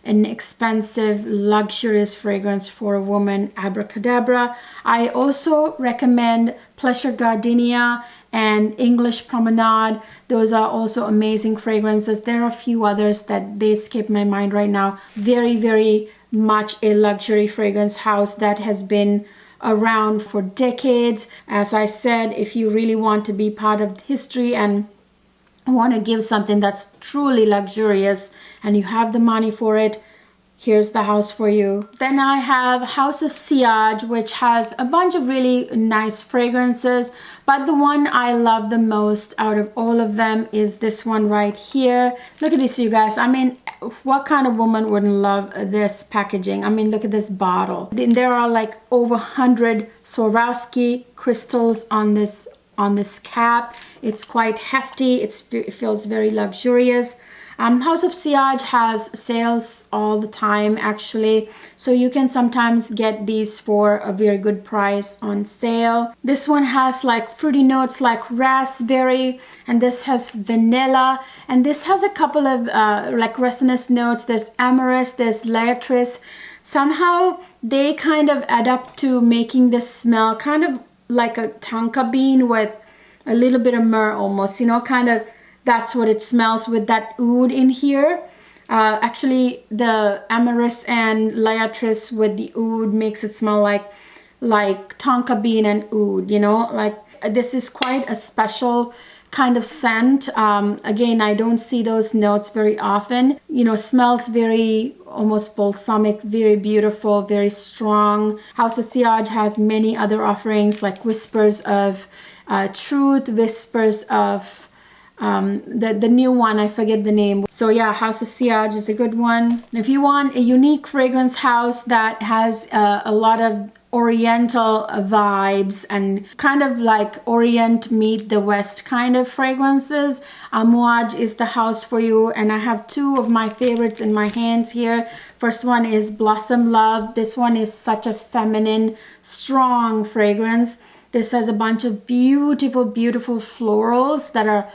and expensive, luxurious fragrance for a woman. Abracadabra. I also recommend Pleasure Gardenia and English Promenade. Those are also amazing fragrances. There are a few others that they escape my mind right now. Very much a luxury fragrance house that has been around for decades. As I said, if you really want to be part of history and want to give something that's truly luxurious and you have the money for it, here's the house for you. Then I have House of Sillage, which has a bunch of really nice fragrances, but the one I love the most out of all of them is this one right here. Look at this, you guys. I mean, what kind of woman wouldn't love this packaging? I mean, look at this bottle. There are like over 100 Swarovski crystals on this cap. It's quite hefty. It feels very luxurious. House of Sillage has sales all the time actually, so you can sometimes get these for a very good price on sale. This one has like fruity notes like raspberry, and this has vanilla, and this has a couple of like resinous notes. There's amorous, there's laetris. Somehow they kind of add up to making this smell kind of like a tonka bean with a little bit of myrrh almost, you know, kind of. That's what it smells with that oud in here. Actually, the amorous and laetris with the oud makes it smell like tonka bean and oud, you know, like this is quite a special kind of scent. Again, I don't see those notes very often. You know, smells very almost balsamic, very beautiful, very strong. House of Sillage has many other offerings like Whispers of Truth, Whispers of the new one, I forget the name. So yeah, House of Sillage is a good one. If you want a unique fragrance house that has a lot of oriental vibes and kind of like Orient meet the West kind of fragrances, Amouage is the house for you. And I have two of my favorites in my hands here. First one is Blossom Love. This one is such a feminine, strong fragrance. This has a bunch of beautiful, beautiful florals that are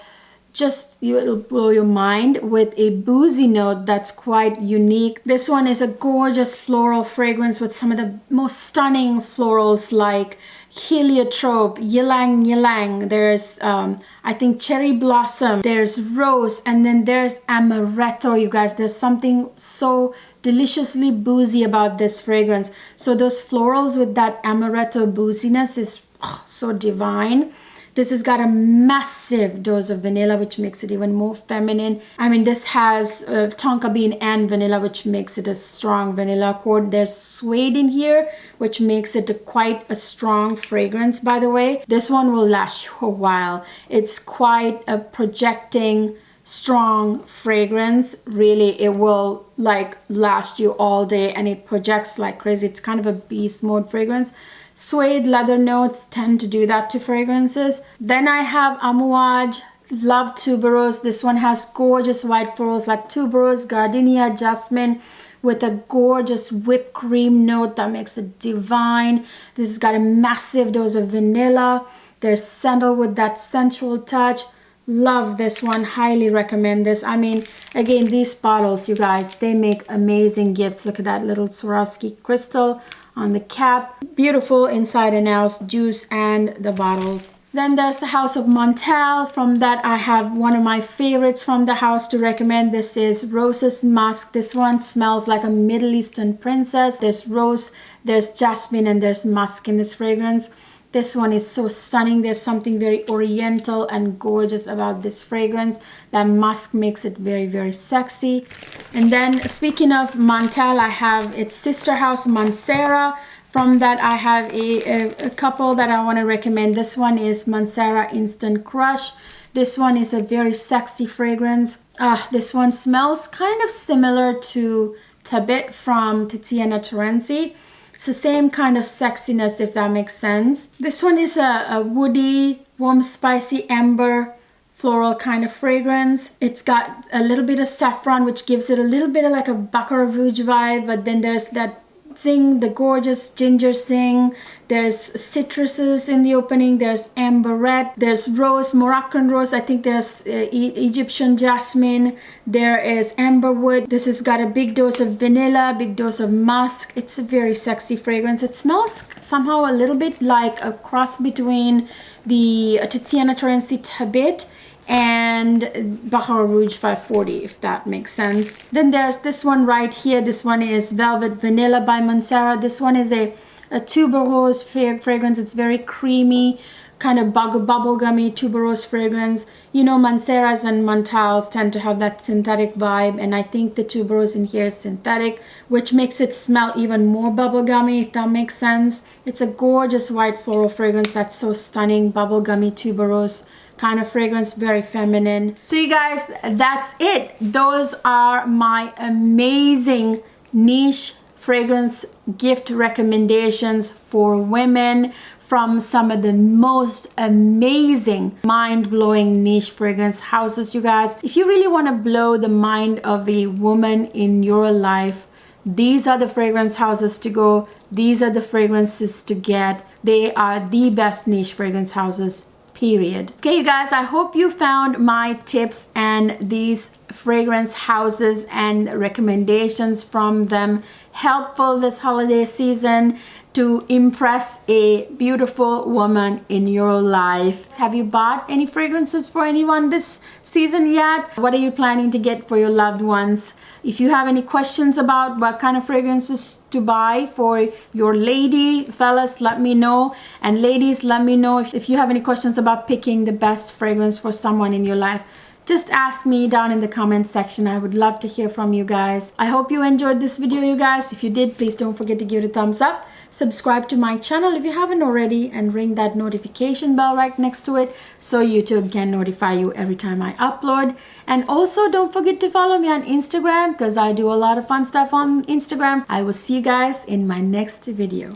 just, it'll blow your mind, with a boozy note that's quite unique. This one is a gorgeous floral fragrance with some of the most stunning florals like heliotrope, ylang ylang. There's I think cherry blossom, there's rose, and then there's amaretto. You guys, there's something so deliciously boozy about this fragrance. So those florals with that amaretto booziness is so divine. This has got a massive dose of vanilla, which makes it even more feminine. I mean, this has tonka bean and vanilla, which makes it a strong vanilla accord. There's suede in here, which makes it quite a strong fragrance, by the way. This one will last you a while. It's quite a projecting, strong fragrance. Really, it will like last you all day, and it projects like crazy. It's kind of a beast mode fragrance. Suede leather notes tend to do that to fragrances. Then I have Amouage Love Tuberose. This one has gorgeous white florals like tuberose, gardenia, jasmine, with a gorgeous whipped cream note that makes it divine. This has got a massive dose of vanilla. There's sandal with that sensual touch. Love this one, highly recommend this. I mean, again, these bottles, you guys, they make amazing gifts. Look at that little Swarovski crystal on the cap. Beautiful inside and out, juice and the bottles. Then there's the House of Montel. From that, I have one of my favorites from the house to recommend. This is Rose's Musk. This one smells like a Middle Eastern princess. There's rose, there's jasmine, and there's musk in this fragrance. This one is so stunning. There's something very oriental and gorgeous about this fragrance. That musk makes it very, very sexy. And then speaking of Montel, I have its sister house, Mancera. From that, I have a couple that I want to recommend. This one is Mancera Instant Crush. This one is a very sexy fragrance. This one smells kind of similar to Tabit from Tiziana Terenzi. It's the same kind of sexiness, if that makes sense. This one is a woody, warm, spicy, amber, floral kind of fragrance. It's got a little bit of saffron, which gives it a little bit of like a Baccarat Rouge vibe, but then there's that zing, the gorgeous ginger zing. There's citruses in the opening. There's amberette. There's rose, Moroccan rose. I think there's Egyptian jasmine. There is amberwood. This has got a big dose of vanilla, big dose of musk. It's a very sexy fragrance. It smells somehow a little bit like a cross between the Tiziana Terenzi Tabit and Baccarat Rouge 540, if that makes sense. Then there's this one right here. This one is Velvet Vanilla by Mancera. This one is a tuberose fragrance. It's very creamy, kind of bubblegummy tuberose fragrance. You know, Manceras and Montels tend to have that synthetic vibe, and I think the tuberose in here is synthetic, which makes it smell even more bubblegummy, if that makes sense. It's a gorgeous white floral fragrance that's so stunning, bubblegummy tuberose kind of fragrance, very feminine. So you guys, that's it. Those are my amazing niche fragrance gift recommendations for women, from some of the most amazing, mind-blowing niche fragrance houses, you guys. If you really want to blow the mind of a woman in your life, these are the fragrance houses to go. These are the fragrances to get. They are the best niche fragrance houses, period. Okay, you guys, I hope you found my tips and these fragrance houses and recommendations from them helpful this holiday season to impress a beautiful woman in your life. Have you bought any fragrances for anyone this season yet? What are you planning to get for your loved ones? If you have any questions about what kind of fragrances to buy for your lady, fellas, let me know. And ladies, let me know if you have any questions about picking the best fragrance for someone in your life. Just ask me down in the comment section. I would love to hear from you guys. I hope you enjoyed this video, you guys. If you did, please don't forget to give it a thumbs up. Subscribe to my channel if you haven't already, and ring that notification bell right next to it so YouTube can notify you every time I upload. And also don't forget to follow me on Instagram because I do a lot of fun stuff on Instagram. I will see you guys in my next video.